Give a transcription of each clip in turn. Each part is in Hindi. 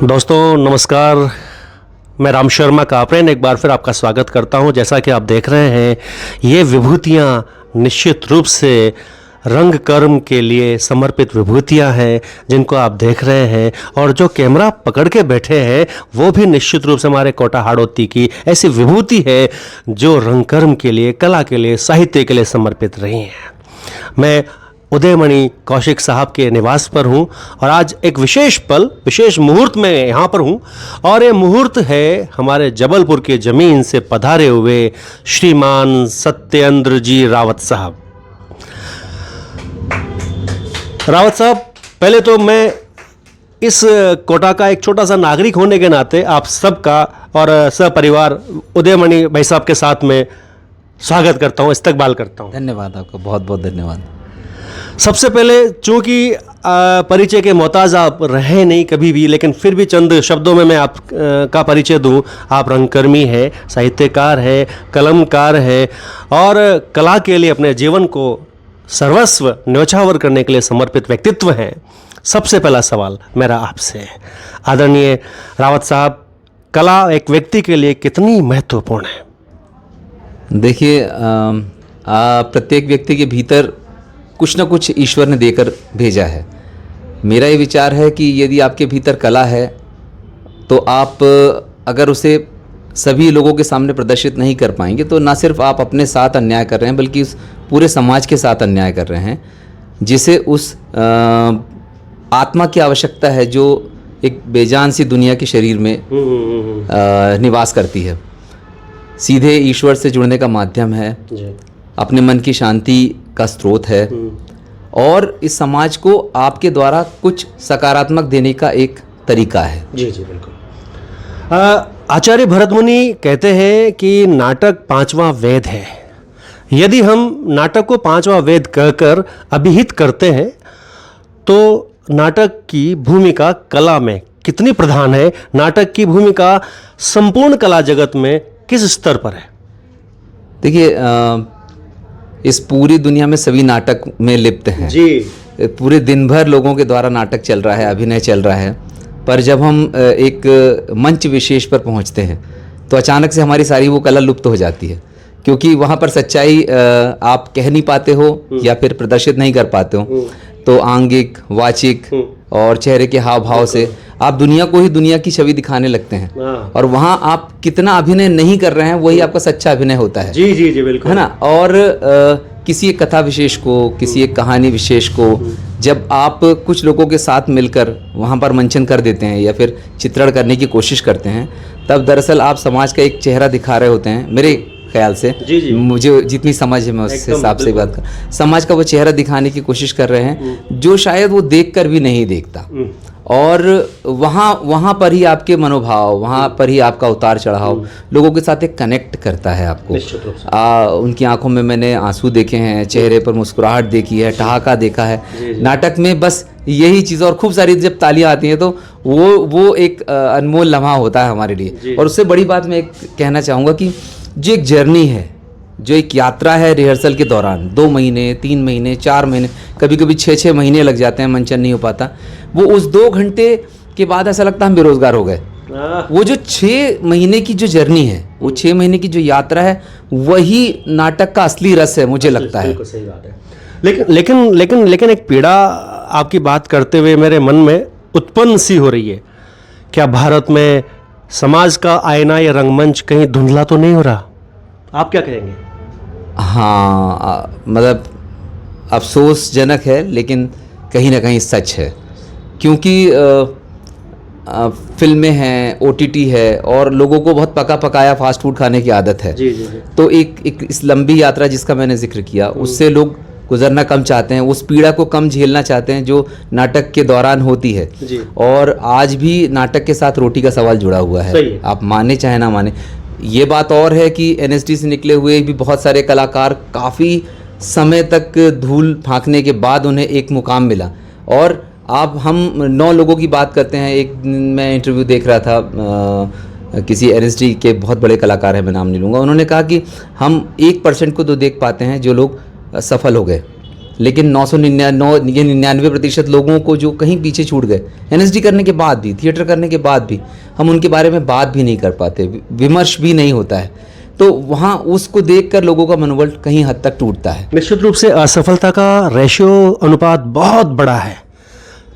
दोस्तों नमस्कार, मैं राम शर्मा कापरेन एक बार फिर आपका स्वागत करता हूं। जैसा कि आप देख रहे हैं, ये विभूतियां निश्चित रूप से रंग कर्म के लिए समर्पित विभूतियां हैं जिनको आप देख रहे हैं, और जो कैमरा पकड़ के बैठे हैं वो भी निश्चित रूप से हमारे कोटा हाड़ौती की ऐसी विभूति है जो रंग कर्म के लिए, कला के लिए, साहित्य के लिए समर्पित रही हैं। मैं उदयमणि कौशिक साहब के निवास पर हूं और आज एक विशेष मुहूर्त में यहाँ पर हूं, और ये मुहूर्त है हमारे जबलपुर के ज़मीन से पधारे हुए श्रीमान सत्येंद्र जी रावत साहब। रावत साहब, पहले तो मैं इस कोटा का एक छोटा सा नागरिक होने के नाते आप सबका और सपरिवार उदयमणि भाई साहब के साथ में स्वागत करता हूँ, इस्तकबाल करता हूँ। धन्यवाद, आपका बहुत बहुत धन्यवाद। सबसे पहले चूंकि परिचय के मोहताज आप रहे नहीं कभी भी, लेकिन फिर भी चंद शब्दों में मैं आप का परिचय दूं। आप रंगकर्मी है, साहित्यकार है, कलमकार है और कला के लिए अपने जीवन को सर्वस्व न्यौछावर करने के लिए समर्पित व्यक्तित्व हैं। सबसे पहला सवाल मेरा आपसे है, आदरणीय रावत साहब, कला एक व्यक्ति के लिए कितनी महत्वपूर्ण है? देखिए, प्रत्येक व्यक्ति के भीतर कुछ ना कुछ ईश्वर ने देकर भेजा है। मेरा ये विचार है कि यदि आपके भीतर कला है तो आप अगर उसे सभी लोगों के सामने प्रदर्शित नहीं कर पाएंगे तो ना सिर्फ आप अपने साथ अन्याय कर रहे हैं बल्कि उस पूरे समाज के साथ अन्याय कर रहे हैं, जिसे उस आत्मा की आवश्यकता है जो एक बेजान सी दुनिया के शरीर में निवास करती है। सीधे ईश्वर से जुड़ने का माध्यम है, अपने मन की शांति का स्रोत है और इस समाज को आपके द्वारा कुछ सकारात्मक देने का एक तरीका है। जी जी बिल्कुल। आचार्य भरत मुनि कहते हैं कि नाटक पांचवा वेद है। यदि हम नाटक को पांचवा वेद कहकर अभिहित करते हैं तो नाटक की भूमिका कला में कितनी प्रधान है? नाटक की भूमिका संपूर्ण कला जगत में किस स्तर पर है? देखिए, इस पूरी दुनिया में सभी नाटक में लिप्त हैं जी। पूरे दिन भर लोगों के द्वारा नाटक चल रहा है, अभिनय चल रहा है, पर जब हम एक मंच विशेष पर पहुंचते हैं तो अचानक से हमारी सारी वो कला लुप्त हो जाती है, क्योंकि वहाँ पर सच्चाई आप कह नहीं पाते हो या फिर प्रदर्शित नहीं कर पाते हो। तो आंगिक, वाचिक और चेहरे के हाव भाव से आप दुनिया को ही दुनिया की छवि दिखाने लगते हैं, और वहाँ आप कितना अभिनय नहीं कर रहे हैं वही आपका सच्चा अभिनय होता है। जी जी जी बिल्कुल, है ना। और किसी एक कथा विशेष को, किसी एक कहानी विशेष को जब आप कुछ लोगों के साथ मिलकर वहाँ पर मंचन कर देते हैं या फिर चित्रण करने की कोशिश करते हैं, तब दरअसल आप समाज का एक चेहरा दिखा रहे होते हैं। मेरे ख्याल से जी जी। मुझे जितनी समझ है मैं उस हिसाब से बात कर, समाज का वो चेहरा दिखाने की कोशिश कर रहे हैं जो शायद वो देखकर भी नहीं देखता। और वहाँ पर ही आपके मनोभाव, वहाँ पर ही आपका उतार चढ़ाव लोगों के साथ एक कनेक्ट करता है आपको। उनकी आंखों में मैंने आंसू देखे हैं, चेहरे पर मुस्कुराहट देखी है, ठहाका देखा है। नाटक में बस यही चीज़, और खूब सारी जब तालियां आती हैं तो वो एक अनमोल लम्हा होता है हमारे लिए। और उससे बड़ी बात मैं एक कहना चाहूँगा कि जो एक जर्नी है, जो एक यात्रा है रिहर्सल के दौरान 2 महीने, 3 महीने, 4 महीने, कभी कभी 6 महीने लग जाते हैं, मंचन नहीं हो पाता, वो उस 2 घंटे के बाद ऐसा लगता है हम बेरोजगार हो गए। वो जो 6 महीने की जो जर्नी है, वो 6 महीने की जो यात्रा है, वही नाटक का असली रस है, मुझे लगता है। सही बात है। लेकिन एक पीड़ा आपकी बात करते हुए मेरे मन में उत्पन्न सी हो रही है। क्या भारत में समाज का आईना या रंगमंच कहीं धुंधला तो नहीं हो रहा? आप क्या कहेंगे? हाँ, मतलब अफसोसजनक है, लेकिन कहीं ना कहीं सच है, क्योंकि फिल्में हैं, OTT है और लोगों को बहुत पका पकाया फास्ट फूड खाने की आदत है। जी जी जी। तो एक इस लंबी यात्रा जिसका मैंने जिक्र किया, उससे लोग गुजरना कम चाहते हैं, उस पीड़ा को कम झेलना चाहते हैं जो नाटक के दौरान होती है जी। और आज भी नाटक के साथ रोटी का सवाल जुड़ा हुआ है, आप माने चाहे ना माने। ये बात और है कि NSD से निकले हुए भी बहुत सारे कलाकार काफ़ी समय तक धूल फांकने के बाद उन्हें एक मुकाम मिला। और आप हम 9 लोगों की बात करते हैं। एक मैं इंटरव्यू देख रहा था, किसी NSD के बहुत बड़े कलाकार हैं, मैं नाम नहीं लूँगा, उन्होंने कहा कि हम 1% को तो देख पाते हैं जो लोग सफल हो गए, लेकिन 99% लोगों को जो कहीं पीछे छूट गए, एनएसडी करने के बाद भी, थिएटर करने के बाद भी हम उनके बारे में बात भी नहीं कर पाते, विमर्श भी नहीं होता है, तो वहाँ उसको देखकर लोगों का मनोबल कहीं हद तक टूटता है। निश्चित रूप से असफलता का रेशियो अनुपात बहुत बड़ा है।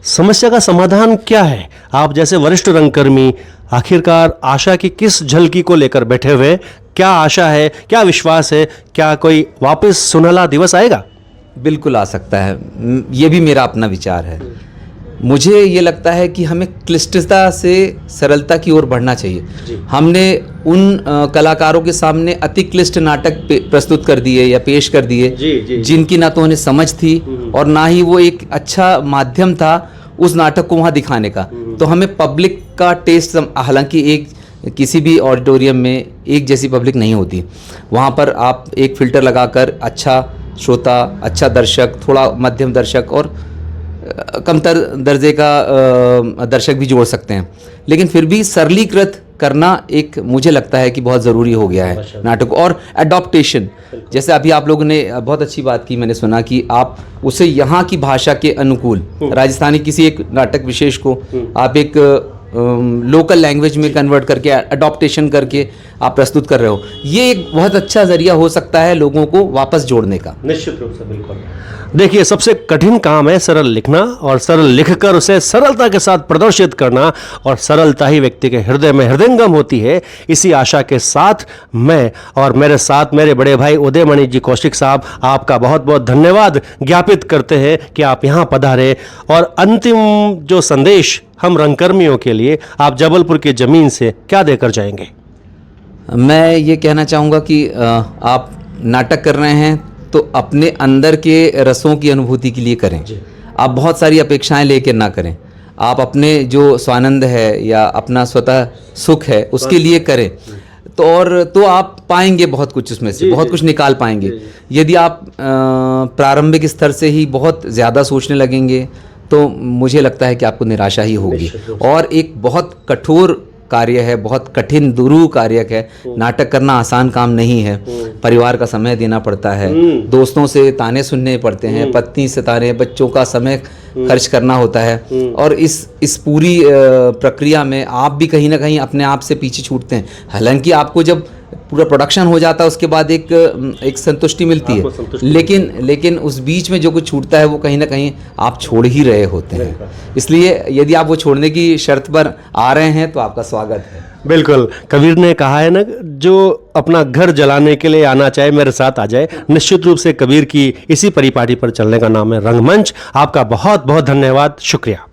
समस्या का समाधान क्या है? आप जैसे वरिष्ठ रंगकर्मी आखिरकार आशा की किस झलकी को लेकर बैठे हुए? क्या आशा है, क्या विश्वास है, क्या कोई वापस सुनहला दिवस आएगा? बिल्कुल आ सकता है, ये भी मेरा अपना विचार है। मुझे ये लगता है कि हमें क्लिष्टता से सरलता की ओर बढ़ना चाहिए। हमने उन कलाकारों के सामने अति क्लिष्ट नाटक प्रस्तुत कर दिए या पेश कर दिए जिनकी ना तो उन्हें समझ थी और ना ही वो एक अच्छा माध्यम था उस नाटक को वहाँ दिखाने का। तो हमें पब्लिक का टेस्ट, हालांकि एक किसी भी ऑडिटोरियम में एक जैसी पब्लिक नहीं होती, वहाँ पर आप एक फ़िल्टर लगाकर अच्छा श्रोता, अच्छा दर्शक, थोड़ा मध्यम दर्शक और कमतर दर्जे का दर्शक भी जोड़ सकते हैं, लेकिन फिर भी सरलीकृत करना एक मुझे लगता है कि बहुत ज़रूरी हो गया है नाटक। और एडॉप्टेशन, जैसे अभी आप लोगों ने बहुत अच्छी बात की, मैंने सुना कि आप उसे यहाँ की भाषा के अनुकूल, राजस्थानी किसी एक नाटक विशेष को आप एक लोकल लैंग्वेज में कन्वर्ट करके, अडॉप्टेशन करके आप प्रस्तुत कर रहे हो। ये एक बहुत अच्छा जरिया हो सकता है लोगों को वापस जोड़ने का। निश्चित रूप से, बिल्कुल। देखिए, सबसे कठिन काम है सरल लिखना, और सरल लिखकर उसे सरलता के साथ प्रदर्शित करना, और सरलता ही व्यक्ति के हृदय में हृदयंगम होती है। इसी आशा के साथ मैं और मेरे साथ मेरे बड़े भाई उदयमणि जी कौशिक साहब, आपका बहुत बहुत धन्यवाद ज्ञापित करते हैं कि आप यहाँ पधारे। और अंतिम जो संदेश हम रंगकर्मियों के लिए आप जबलपुर की ज़मीन से क्या देकर जाएंगे? मैं ये कहना चाहूँगा कि आप नाटक कर रहे हैं तो अपने अंदर के रसों की अनुभूति के लिए करें। आप बहुत सारी अपेक्षाएं लेकर ना करें। आप अपने जो स्वानंद है या अपना स्वतः सुख है उसके लिए करें, तो आप पाएंगे बहुत कुछ, उसमें से बहुत कुछ निकाल पाएंगे। यदि आप प्रारंभिक स्तर से ही बहुत ज़्यादा सोचने लगेंगे तो मुझे लगता है कि आपको निराशा ही होगी। और एक बहुत कठोर कार्य है, बहुत कठिन दुरूह कार्य है। नाटक करना आसान काम नहीं है। परिवार का समय देना पड़ता है, दोस्तों से ताने सुनने पड़ते हैं, पत्नी से ताने, बच्चों का समय खर्च करना होता है। और इस पूरी प्रक्रिया में आप भी कहीं ना कहीं अपने आप से पीछे छूटते हैं। हालांकि आपको जब पूरा प्रोडक्शन हो जाता है उसके बाद एक संतुष्टि मिलती है, लेकिन उस बीच में जो कुछ छूटता है वो कहीं ना कहीं आप छोड़ ही रहे होते हैं। इसलिए यदि आप वो छोड़ने की शर्त पर आ रहे हैं तो आपका स्वागत है। बिल्कुल, कबीर ने कहा है ना, जो अपना घर जलाने के लिए आना चाहे मेरे साथ आ जाए। निश्चित रूप से कबीर की इसी परिपाटी पर चलने का नाम है रंगमंच। आपका बहुत बहुत धन्यवाद, शुक्रिया।